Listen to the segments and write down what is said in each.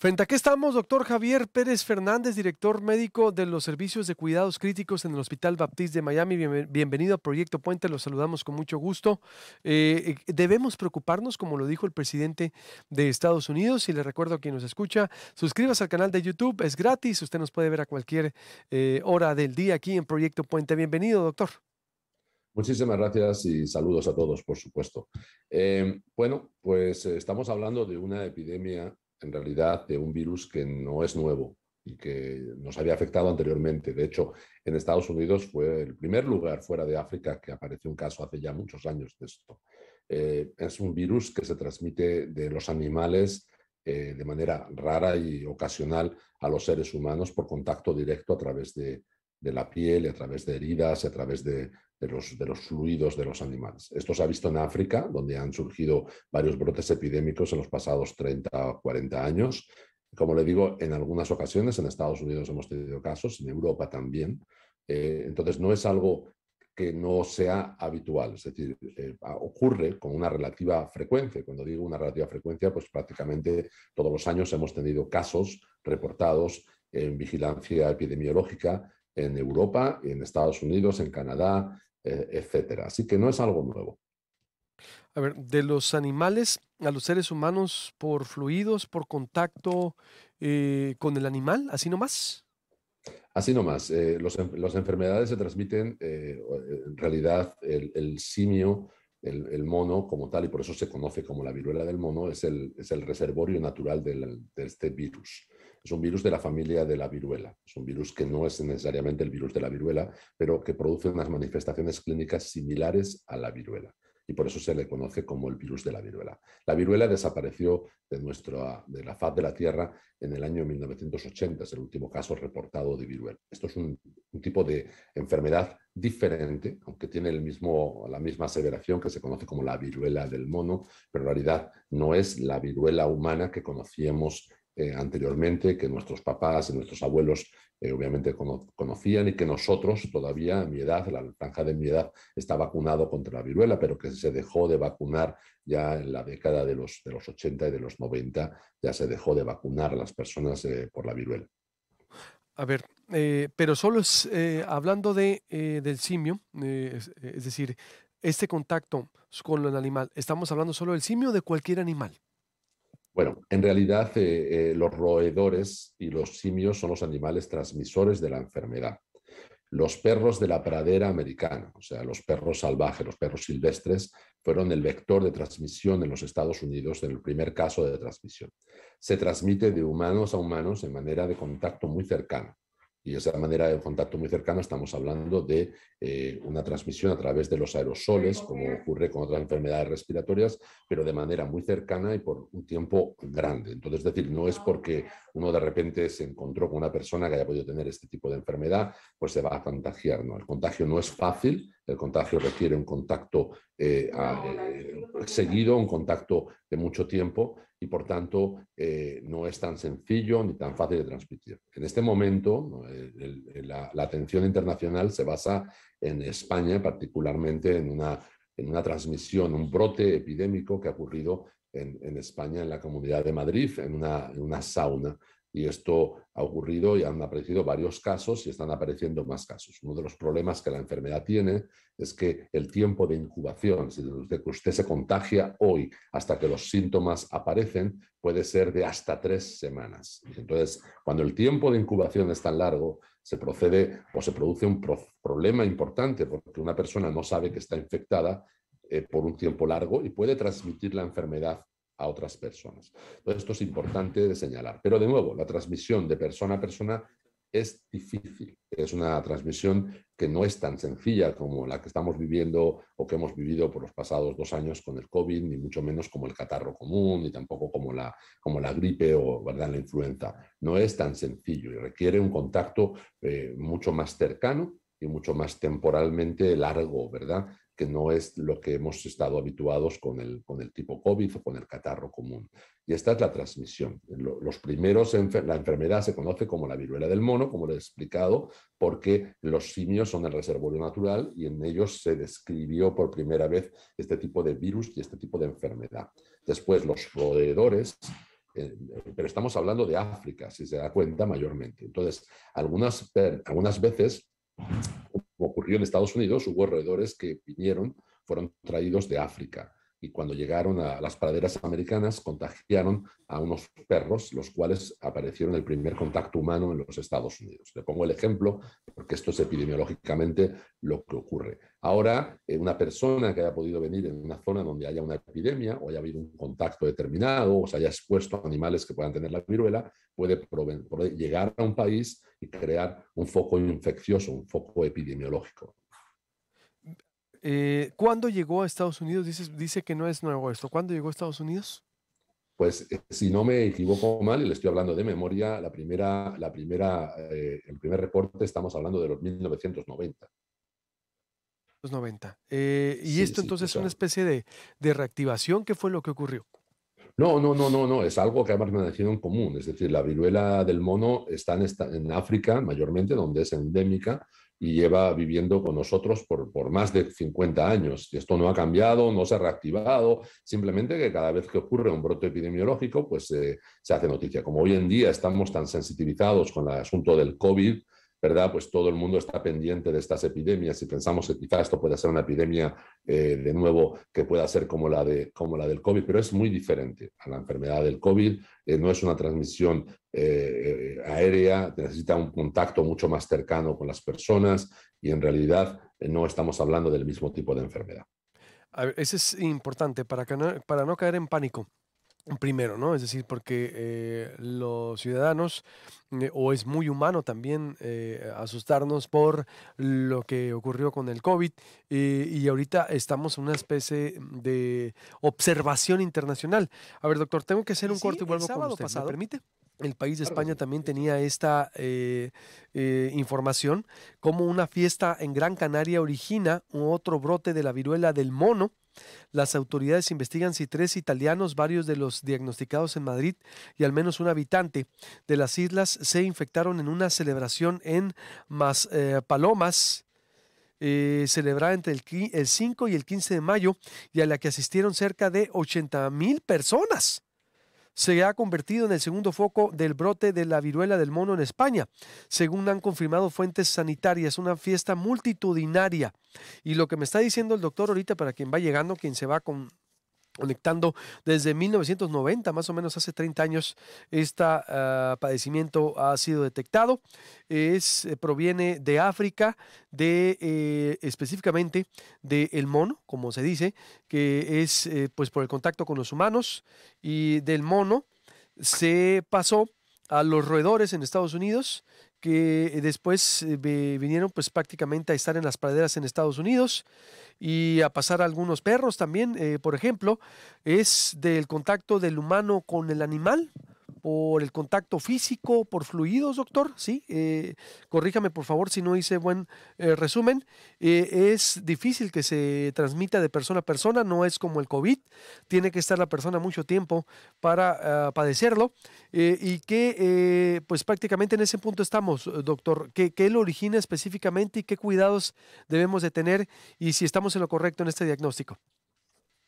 Frente a qué estamos, doctor Javier Pérez Fernández, director médico de los servicios de cuidados críticos en el Hospital Baptiste de Miami. Bienvenido a Proyecto Puente, los saludamos con mucho gusto. Debemos preocuparnos, como lo dijo el presidente de Estados Unidos, y le recuerdo a quien nos escucha, suscríbase al canal de YouTube, es gratis, usted nos puede ver a cualquier hora del día aquí en Proyecto Puente. Bienvenido, doctor. Muchísimas gracias y saludos a todos, por supuesto. Estamos hablando de una epidemia, en realidad, de un virus que no es nuevo y que nos había afectado anteriormente. De hecho, en Estados Unidos fue el primer lugar fuera de África que apareció un caso hace ya muchos años de esto. Es un virus que se transmite de los animales de manera rara y ocasional a los seres humanos por contacto directo a través de la piel, a través de heridas, a través de los fluidos de los animales. Esto se ha visto en África, donde han surgido varios brotes epidémicos en los pasados 30 o 40 años. Como le digo, en algunas ocasiones en Estados Unidos hemos tenido casos, en Europa también. Entonces no es algo que no sea habitual, es decir, ocurre con una relativa frecuencia. Cuando digo una relativa frecuencia, pues prácticamente todos los años hemos tenido casos reportados en vigilancia epidemiológica en Europa, en Estados Unidos, en Canadá, etcétera. Así que no es algo nuevo. A ver, de los animales a los seres humanos por fluidos, por contacto con el animal, así nomás. Así nomás, las enfermedades se transmiten, en realidad el simio, el mono como tal, y por eso se conoce como la viruela del mono, es el reservorio natural de este virus. Es un virus de la familia de la viruela. Es un virus que no es necesariamente el virus de la viruela, pero que produce unas manifestaciones clínicas similares a la viruela. Y por eso se le conoce como el virus de la viruela. La viruela desapareció de la faz de la Tierra en el año 1980, es el último caso reportado de viruela. Esto es un tipo de enfermedad diferente, aunque tiene la misma aseveración, que se conoce como la viruela del mono, pero en realidad no es la viruela humana que conocíamos anteriormente, que nuestros papás y nuestros abuelos obviamente conocían, y que nosotros todavía a mi edad, la franja de mi edad, está vacunado contra la viruela, pero que se dejó de vacunar ya en la década de los 80 y de los 90, ya se dejó de vacunar a las personas por la viruela. A ver, pero solo es hablando del simio, es decir, este contacto con el animal, ¿estamos hablando solo del simio o de cualquier animal? Bueno, en realidad los roedores y los simios son los animales transmisores de la enfermedad. Los perros de la pradera americana, o sea, los perros salvajes, los perros silvestres, fueron el vector de transmisión en los Estados Unidos, en el primer caso de transmisión. Se transmite de humanos a humanos de manera de contacto muy cercana. Y esa manera de contacto muy cercano estamos hablando de una transmisión a través de los aerosoles, como ocurre con otras enfermedades respiratorias, pero de manera muy cercana y por un tiempo grande. Entonces, es decir, no es porque uno de repente se encontró con una persona que haya podido tener este tipo de enfermedad, pues se va a contagiar. No, el contagio no es fácil, el contagio requiere un contacto seguido, un contacto de mucho tiempo, y por tanto no es tan sencillo ni tan fácil de transmitir. En este momento, la atención internacional se basa en España, particularmente en una transmisión, un brote epidémico que ha ocurrido en España, en la Comunidad de Madrid, en una sauna. Y esto ha ocurrido y han aparecido varios casos y están apareciendo más casos. Uno de los problemas que la enfermedad tiene es que el tiempo de incubación, desde que usted se contagia hoy hasta que los síntomas aparecen, puede ser de hasta 3 semanas. Entonces, cuando el tiempo de incubación es tan largo, se procede o se produce un problema importante, porque una persona no sabe que está infectada por un tiempo largo y puede transmitir la enfermedad a otras personas. Entonces, esto es importante de señalar. Pero de nuevo, la transmisión de persona a persona es difícil. Es una transmisión que no es tan sencilla como la que estamos viviendo o que hemos vivido por los pasados 2 años con el COVID, ni mucho menos como el catarro común, ni tampoco como la gripe o, ¿verdad?, la influenza. No es tan sencillo y requiere un contacto mucho más cercano y mucho más temporalmente largo, ¿verdad?, que no es lo que hemos estado habituados con el tipo COVID o con el catarro común. Y esta es la transmisión. La enfermedad se conoce como la viruela del mono, como le he explicado, porque los simios son el reservorio natural y en ellos se describió por primera vez este tipo de virus y este tipo de enfermedad. Después, los roedores pero estamos hablando de África, si se da cuenta, mayormente. Entonces, algunas veces, como ocurrió en Estados Unidos, hubo roedores que fueron traídos de África y cuando llegaron a las praderas americanas contagiaron a unos perros, los cuales aparecieron el primer contacto humano en los Estados Unidos. Le pongo el ejemplo porque esto es epidemiológicamente lo que ocurre. Ahora, una persona que haya podido venir en una zona donde haya una epidemia o haya habido un contacto determinado o se haya expuesto a animales que puedan tener la viruela, puede llegar a un país y crear un foco infeccioso, un foco epidemiológico. ¿Cuándo llegó a Estados Unidos? Dice que no es nuevo esto. ¿Cuándo llegó a Estados Unidos? Pues si no me equivoco mal, y le estoy hablando de memoria, el primer reporte estamos hablando de los 1990. Los 90. ¿Y Sí, esto sí, o entonces es una sea, especie de reactivación? ¿Qué fue lo que ocurrió? no, es algo que ha permanecido en común. Es decir, la viruela del mono está en África, mayormente, donde es endémica, y lleva viviendo con nosotros por más de 50 años. Y esto no ha cambiado, no se ha reactivado, simplemente que cada vez que ocurre un brote epidemiológico, pues se hace noticia. Como hoy en día estamos tan sensitivizados con el asunto del COVID, ¿verdad? Pues todo el mundo está pendiente de estas epidemias y pensamos que quizá esto pueda ser una epidemia de nuevo que pueda ser como la del COVID, pero es muy diferente a la enfermedad del COVID. No es una transmisión aérea, necesita un contacto mucho más cercano con las personas y en realidad no estamos hablando del mismo tipo de enfermedad. A ver, eso es importante para no caer en pánico. Primero, ¿no? Es decir, porque los ciudadanos, o es muy humano también asustarnos por lo que ocurrió con el COVID, y ahorita estamos en una especie de observación internacional. A ver, doctor, tengo que hacer Y un sí, corte y el vuelvo con sábado usted. ¿Me pasado, permite? El país de claro que España sí. también tenía esta información, como una fiesta en Gran Canaria origina otro brote de la viruela del mono. Las autoridades investigan si 3 italianos, varios de los diagnosticados en Madrid y al menos un habitante de las islas se infectaron en una celebración en Palomas, celebrada entre el 5 y el 15 de mayo y a la que asistieron cerca de 80,000 personas. Se ha convertido en el segundo foco del brote de la viruela del mono en España, según han confirmado fuentes sanitarias, una fiesta multitudinaria. Y lo que me está diciendo el doctor ahorita, para quien va llegando, quien se va conectando desde 1990, más o menos hace 30 años, este padecimiento ha sido detectado. Proviene de África, específicamente del mono, como se dice, que es pues por el contacto con los humanos, y del mono se pasó a los roedores en Estados Unidos, que después vinieron pues prácticamente a estar en las praderas en Estados Unidos y a pasar a algunos perros también, por ejemplo, es del contacto del humano con el animal, por el contacto físico, por fluidos, doctor, ¿sí? Corríjame, por favor, si no hice buen resumen. Es difícil que se transmita de persona a persona, no es como el COVID, tiene que estar la persona mucho tiempo para padecerlo, y que, pues prácticamente en ese punto estamos, doctor. ¿Qué lo origina específicamente y qué cuidados debemos de tener y si estamos en lo correcto en este diagnóstico?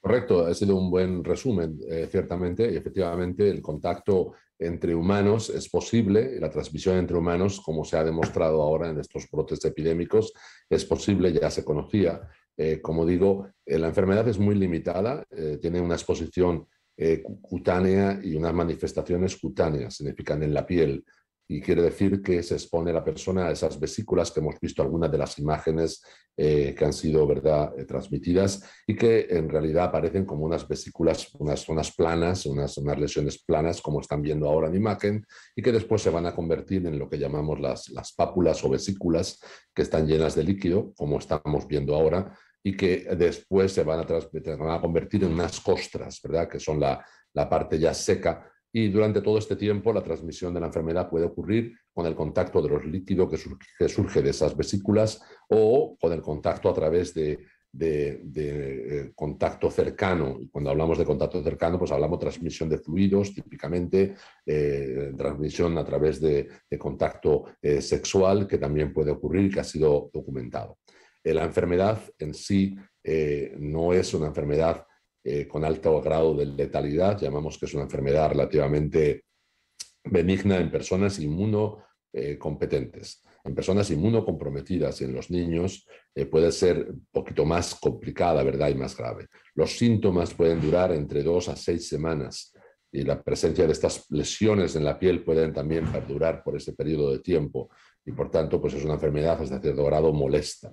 Correcto, ha sido un buen resumen, ciertamente, y efectivamente el contacto entre humanos es posible, y la transmisión entre humanos, como se ha demostrado ahora en estos brotes epidémicos, es posible, ya se conocía. Como digo, la enfermedad es muy limitada, tiene una exposición cutánea y unas manifestaciones cutáneas, significan en la piel, y quiere decir que se expone la persona a esas vesículas que hemos visto algunas de las imágenes que han sido, ¿verdad?, transmitidas y que en realidad aparecen como unas vesículas, unas zonas planas, unas lesiones planas, como están viendo ahora en imagen, y que después se van a convertir en lo que llamamos las pápulas o vesículas, que están llenas de líquido, como estamos viendo ahora, y que después se van a convertir en unas costras, ¿verdad?, que son la parte ya seca. Y durante todo este tiempo la transmisión de la enfermedad puede ocurrir con el contacto de los líquidos que surge de esas vesículas o con el contacto a través de contacto cercano. Y cuando hablamos de contacto cercano, pues hablamos de transmisión de fluidos, típicamente transmisión a través de contacto sexual, que también puede ocurrir y que ha sido documentado. La enfermedad en sí no es una enfermedad con alto grado de letalidad. Llamamos que es una enfermedad relativamente benigna en personas inmunocompetentes. En personas inmunocomprometidas y en los niños puede ser un poquito más complicada, ¿verdad? Y más grave. Los síntomas pueden durar entre 2 a 6 semanas y la presencia de estas lesiones en la piel pueden también perdurar por ese periodo de tiempo y por tanto pues es una enfermedad hasta cierto grado molesta.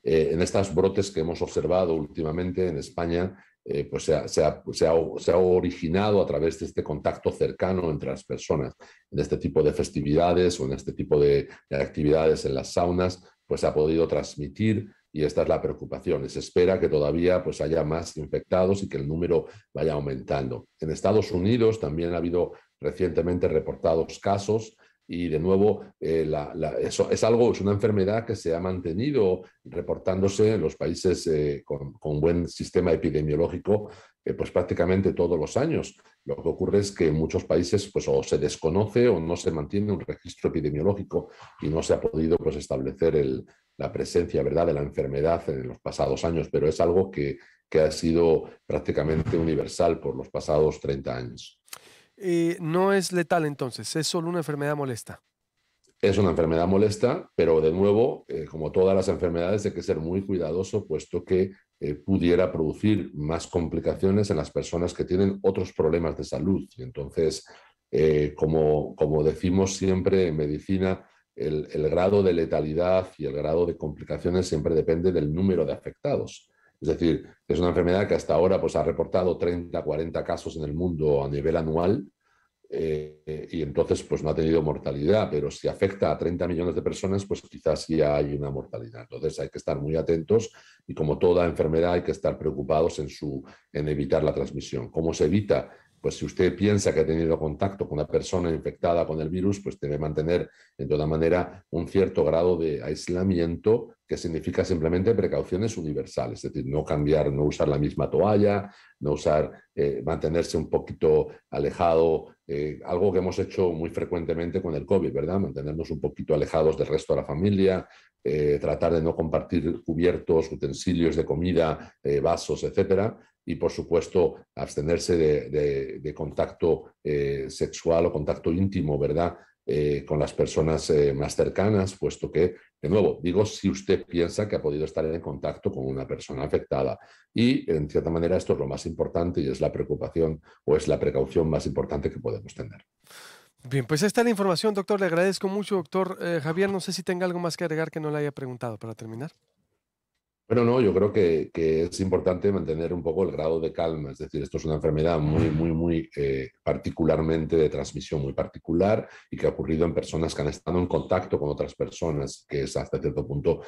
En estos brotes que hemos observado últimamente en España, pues se ha originado a través de este contacto cercano entre las personas, en este tipo de festividades o en este tipo de actividades en las saunas, pues se ha podido transmitir y esta es la preocupación. Y se espera que todavía pues haya más infectados y que el número vaya aumentando. En Estados Unidos también ha habido recientemente reportados casos y de nuevo, eso es una enfermedad que se ha mantenido reportándose en los países con buen sistema epidemiológico, pues prácticamente todos los años. Lo que ocurre es que en muchos países pues o se desconoce o no se mantiene un registro epidemiológico y no se ha podido pues establecer la presencia, ¿verdad?, de la enfermedad en los pasados años, pero es algo que ha sido prácticamente universal por los pasados 30 años. No es letal entonces, es solo una enfermedad molesta. Es una enfermedad molesta, pero de nuevo, como todas las enfermedades, hay que ser muy cuidadoso, puesto que pudiera producir más complicaciones en las personas que tienen otros problemas de salud. Y entonces, como decimos siempre en medicina, el grado de letalidad y el grado de complicaciones siempre depende del número de afectados. Es decir, es una enfermedad que hasta ahora pues, ha reportado 30, 40 casos en el mundo a nivel anual, y entonces pues no ha tenido mortalidad, pero si afecta a 30 millones de personas, pues quizás ya hay una mortalidad. Entonces hay que estar muy atentos y como toda enfermedad hay que estar preocupados en evitar la transmisión. ¿Cómo se evita? Pues si usted piensa que ha tenido contacto con una persona infectada con el virus, pues debe mantener de toda manera un cierto grado de aislamiento, que significa simplemente precauciones universales, es decir, no cambiar, no usar la misma toalla, no usar, mantenerse un poquito alejado, algo que hemos hecho muy frecuentemente con el COVID, ¿verdad? Mantenernos un poquito alejados del resto de la familia, tratar de no compartir cubiertos, utensilios de comida, vasos, etcétera. Y, por supuesto, abstenerse de contacto sexual o contacto íntimo, ¿verdad? Con las personas más cercanas, puesto que, de nuevo, digo, si usted piensa que ha podido estar en contacto con una persona afectada. Y, en cierta manera, esto es lo más importante y es la preocupación o es la precaución más importante que podemos tener. Bien, pues esta es la información, doctor. Le agradezco mucho, doctor Javier. No sé si tenga algo más que agregar que no le haya preguntado para terminar. Pero no, yo creo que es importante mantener un poco el grado de calma. Es decir, esto es una enfermedad muy particularmente de transmisión muy particular y que ha ocurrido en personas que han estado en contacto con otras personas, que es hasta cierto punto,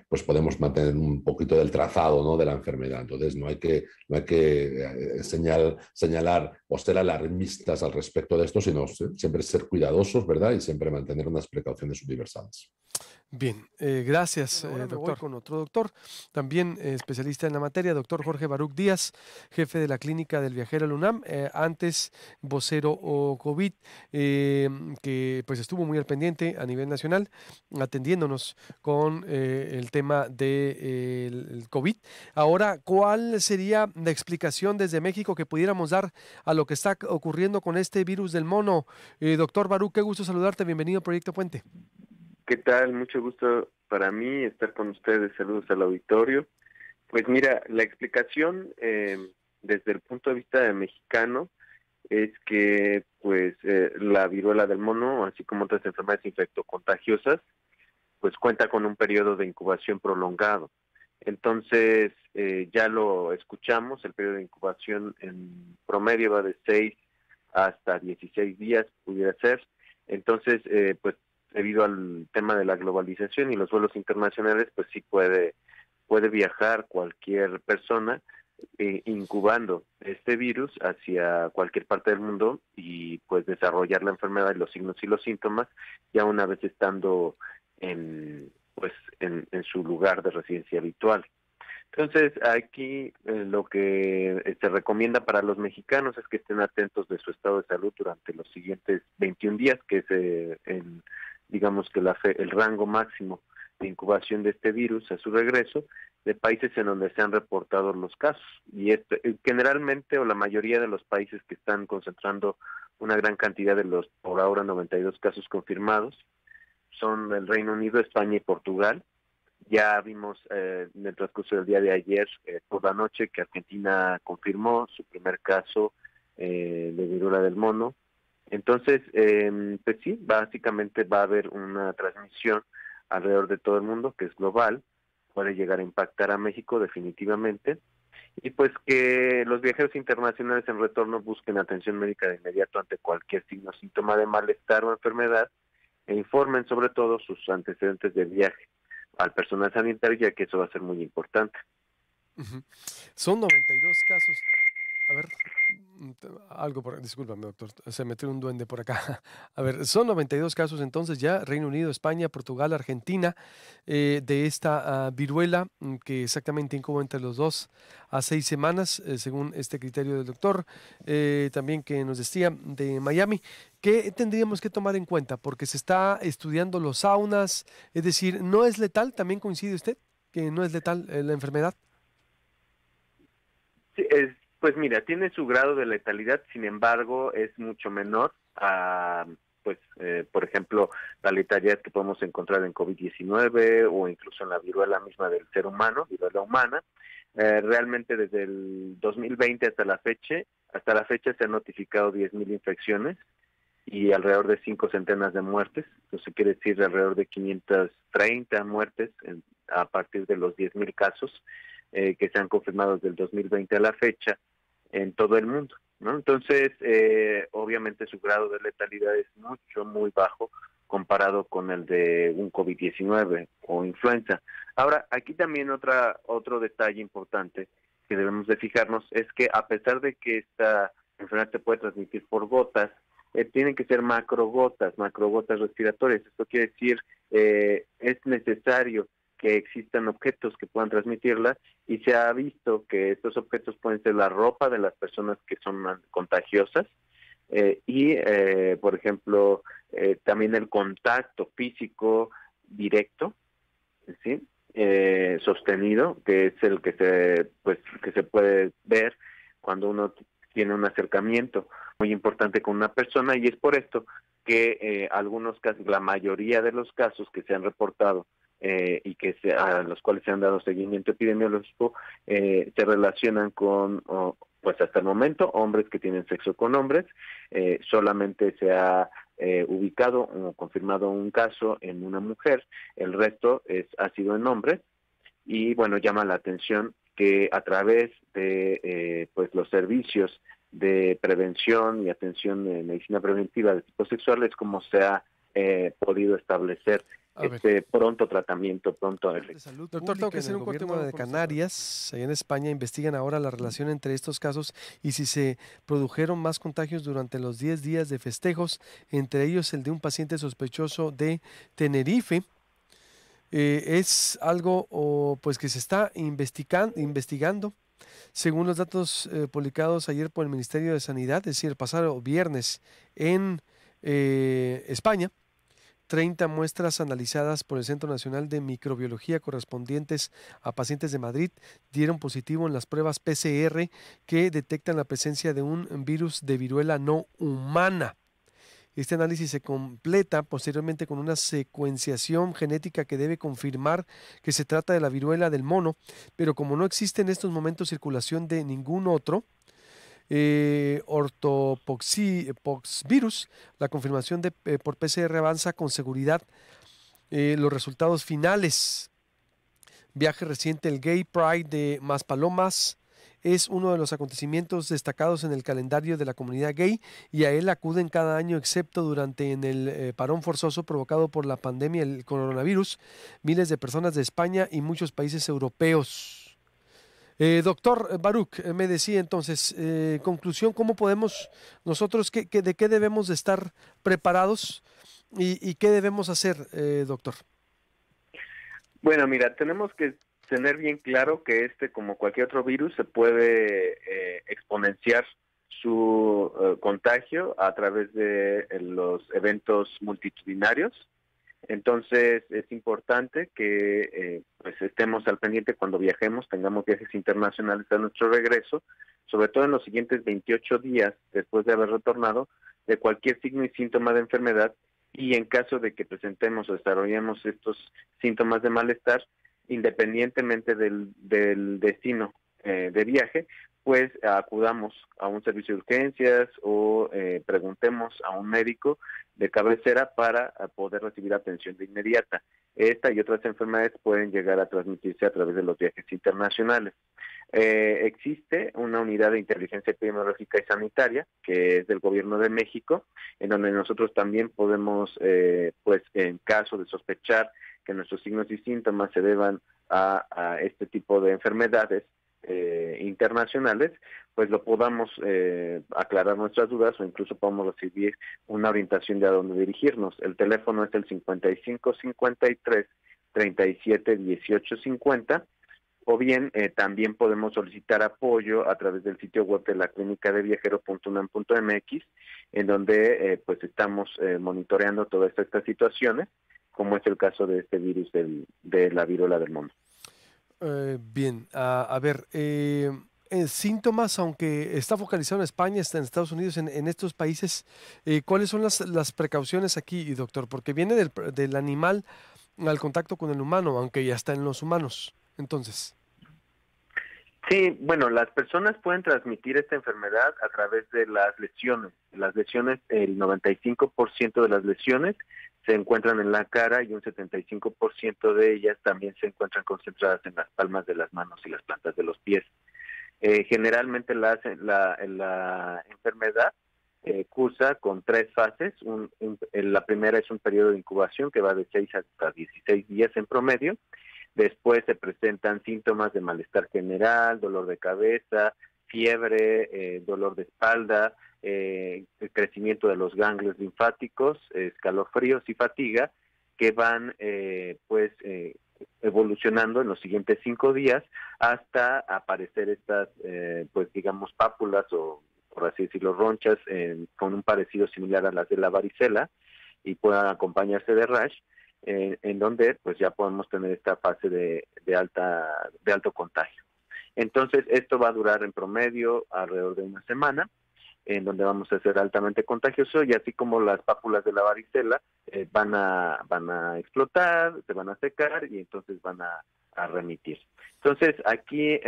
pues podemos mantener un poquito del trazado, ¿no?, de la enfermedad. Entonces no hay que señalar o ser alarmistas al respecto de esto, sino siempre ser cuidadosos, ¿verdad? Y siempre mantener unas precauciones universales. Bien, gracias, Bueno, ahora me voy doctor. Con otro doctor, también especialista en la materia, doctor Jorge Baruch Díaz, jefe de la clínica del viajero al UNAM, antes vocero o COVID, que pues estuvo muy al pendiente a nivel nacional, atendiéndonos con el tema del COVID. Ahora, ¿cuál sería la explicación desde México que pudiéramos dar a lo que está ocurriendo con este virus del mono? Doctor Baruch, qué gusto saludarte, bienvenido a Proyecto Puente. ¿Qué tal? Mucho gusto para mí estar con ustedes. Saludos al auditorio. Pues mira, la explicación desde el punto de vista de mexicano es que pues la viruela del mono, así como otras enfermedades infectocontagiosas, pues cuenta con un periodo de incubación prolongado. Entonces, ya lo escuchamos, el periodo de incubación en promedio va de 6 hasta 16 días, pudiera ser. Entonces, pues debido al tema de la globalización y los vuelos internacionales, pues sí puede viajar cualquier persona incubando este virus hacia cualquier parte del mundo y pues desarrollar la enfermedad y los signos y los síntomas ya una vez estando en su lugar de residencia habitual. Entonces, aquí lo que se recomienda para los mexicanos es que estén atentos de su estado de salud durante los siguientes 21 días, que es digamos que el rango máximo de incubación de este virus a su regreso de países en donde se han reportado los casos. Y generalmente, o la mayoría de los países que están concentrando una gran cantidad de los, por ahora, 92 casos confirmados, son el Reino Unido, España y Portugal. Ya vimos en el transcurso del día de ayer, por la noche, que Argentina confirmó su primer caso de viruela del mono. Entonces, pues sí, básicamente va a haber una transmisión alrededor de todo el mundo, que es global, puede llegar a impactar a México definitivamente, y pues que los viajeros internacionales en retorno busquen atención médica de inmediato ante cualquier signo o síntoma de malestar o enfermedad, e informen sobre todo sus antecedentes de viaje al personal sanitario, ya que eso va a ser muy importante. Son 92 casos. A ver, discúlpame, doctor, se metió un duende por acá. A ver, son 92 casos entonces ya, Reino Unido, España, Portugal, Argentina, de esta viruela que exactamente incuba entre los 2 a 6 semanas, según este criterio del doctor, también que nos decía de Miami. ¿Qué tendríamos que tomar en cuenta? Porque se está estudiando los saunas, es decir, ¿no es letal? ¿También coincide usted que no es letal la enfermedad? Sí, pues mira, tiene su grado de letalidad, sin embargo, es mucho menor a, pues, por ejemplo, la letalidad que podemos encontrar en COVID-19 o incluso en la viruela misma del ser humano, viruela humana. Realmente desde el 2020 hasta la fecha se han notificado 10,000 infecciones y alrededor de 5 centenas de muertes. Entonces quiere decir alrededor de 530 muertes a partir de los 10,000 casos que se han confirmado desde el 2020 a la fecha en todo el mundo, ¿no? Entonces, obviamente su grado de letalidad es muy bajo comparado con el de un COVID-19 o influenza. Ahora, aquí también otro detalle importante que debemos de fijarnos es que a pesar de que esta enfermedad se puede transmitir por gotas, tienen que ser macrogotas respiratorias. Esto quiere decir, es necesario que existan objetos que puedan transmitirla, y se ha visto que estos objetos pueden ser la ropa de las personas que son contagiosas por ejemplo, también el contacto físico directo, ¿sí? Sostenido, que es el que se puede ver cuando uno tiene un acercamiento muy importante con una persona, y es por esto que algunos casos, la mayoría de los casos que se han reportado y que a los cuales se han dado seguimiento epidemiológico se relacionan con, pues hasta el momento, hombres que tienen sexo con hombres. Solamente se ha ubicado o confirmado un caso en una mujer, el resto ha sido en hombres, y bueno, llama la atención que a través de pues los servicios de prevención y atención de medicina preventiva de tipo sexual es como se ha podido establecer pronto tratamiento, pronto efecto. Doctor, tengo que hacer un corte de Canarias. Allá en España investigan ahora la relación entre estos casos y si se produjeron más contagios durante los 10 días de festejos, entre ellos el de un paciente sospechoso de Tenerife. Es algo pues que se está investigando. Según los datos publicados ayer por el Ministerio de Sanidad, es decir, el pasado viernes en España, 30 muestras analizadas por el Centro Nacional de Microbiología correspondientes a pacientes de Madrid dieron positivo en las pruebas PCR que detectan la presencia de un virus de viruela no humana. Este análisis se completa posteriormente con una secuenciación genética que debe confirmar que se trata de la viruela del mono, pero como no existe en estos momentos circulación de ningún otro ortopoxvirus, la confirmación por PCR avanza con seguridad. Los resultados finales. Viaje reciente, el Gay Pride de Maspalomas es uno de los acontecimientos destacados en el calendario de la comunidad gay, y a él acuden cada año, excepto durante el parón forzoso provocado por la pandemia del coronavirus, miles de personas de España y muchos países europeos. Doctor Baruch, me decía entonces, conclusión, ¿cómo podemos nosotros, de qué debemos de estar preparados y qué debemos hacer, doctor? Bueno, mira, tenemos que tener bien claro que como cualquier otro virus, se puede exponenciar su contagio a través de los eventos multitudinarios. Entonces es importante que pues estemos al pendiente cuando viajemos, tengamos viajes internacionales a nuestro regreso, sobre todo en los siguientes 28 días después de haber retornado, de cualquier signo y síntoma de enfermedad, y en caso de que presentemos o desarrollemos estos síntomas de malestar, independientemente del destino de viaje, pues acudamos a un servicio de urgencias o preguntemos a un médico de cabecera para poder recibir atención de inmediata. Esta y otras enfermedades pueden llegar a transmitirse a través de los viajes internacionales. Existe una unidad de inteligencia epidemiológica y sanitaria que es del Gobierno de México, en donde nosotros también podemos, pues en caso de sospechar que nuestros signos y síntomas se deban a este tipo de enfermedades internacionales, pues lo podamos aclarar nuestras dudas o incluso podamos recibir una orientación de a dónde dirigirnos. El teléfono es el 55 53 37 18 50, o bien también podemos solicitar apoyo a través del sitio web de la clínica de viajero.unam.mx, en donde pues estamos monitoreando todas estas situaciones, como es el caso de este virus de la viruela del mono. Bien, a ver, síntomas, aunque está focalizado en España, está en Estados Unidos, en estos países, ¿cuáles son las precauciones aquí, doctor? Porque viene del animal al contacto con el humano, aunque ya está en los humanos. Entonces, sí, bueno, las personas pueden transmitir esta enfermedad a través de las lesiones. Las lesiones, el 95% de las lesiones se encuentran en la cara y un 75% de ellas también se encuentran concentradas en las palmas de las manos y las plantas de los pies. Generalmente la enfermedad cursa con 3 fases. La primera es un periodo de incubación que va de 6 hasta 16 días en promedio. Después se presentan síntomas de malestar general, dolor de cabeza, fiebre, dolor de espalda, el crecimiento de los ganglios linfáticos, escalofríos y fatiga, que van evolucionando en los siguientes 5 días hasta aparecer estas, pues digamos, pápulas o, por así decirlo, ronchas con un parecido similar a las de la varicela y puedan acompañarse de rash, en donde pues ya podemos tener esta fase de alto contagio. Entonces esto va a durar en promedio alrededor de una semana, en donde vamos a ser altamente contagioso, y así como las pápulas de la varicela van a explotar, se van a secar y entonces van a remitir. Entonces aquí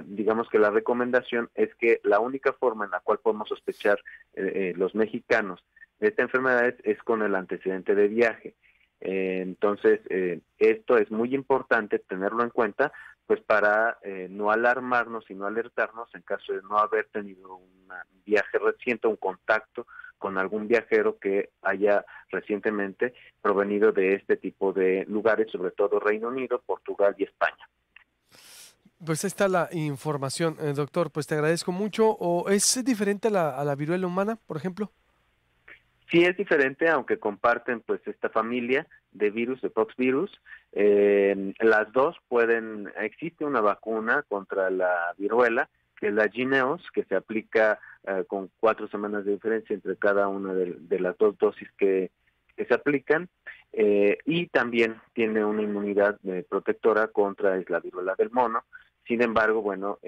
digamos que la recomendación es que la única forma en la cual podemos sospechar los mexicanos de esta enfermedad es con el antecedente de viaje. Entonces esto es muy importante tenerlo en cuenta, pues para no alarmarnos y no alertarnos en caso de no haber tenido un viaje reciente, un contacto con algún viajero que haya recientemente provenido de este tipo de lugares, sobre todo Reino Unido, Portugal y España. Pues ahí está la información, doctor, pues te agradezco mucho. ¿O es diferente a la viruela humana, por ejemplo? Sí es diferente, aunque comparten pues esta familia de virus, de poxvirus. Las dos existe una vacuna contra la viruela, que es la Jynneos, que se aplica con 4 semanas de diferencia entre cada una de las 2 dosis que se aplican, y también tiene una inmunidad protectora contra la viruela del mono. Sin embargo, bueno,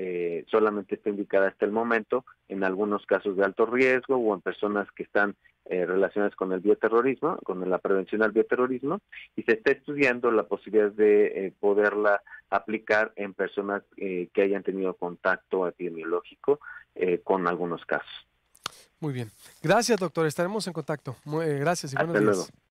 solamente está indicada hasta el momento en algunos casos de alto riesgo o en personas que están relacionadas con el bioterrorismo, con la prevención al bioterrorismo, y se está estudiando la posibilidad de poderla aplicar en personas que hayan tenido contacto epidemiológico con algunos casos. Muy bien. Gracias, doctor. Estaremos en contacto. Gracias y buenos días. Luego.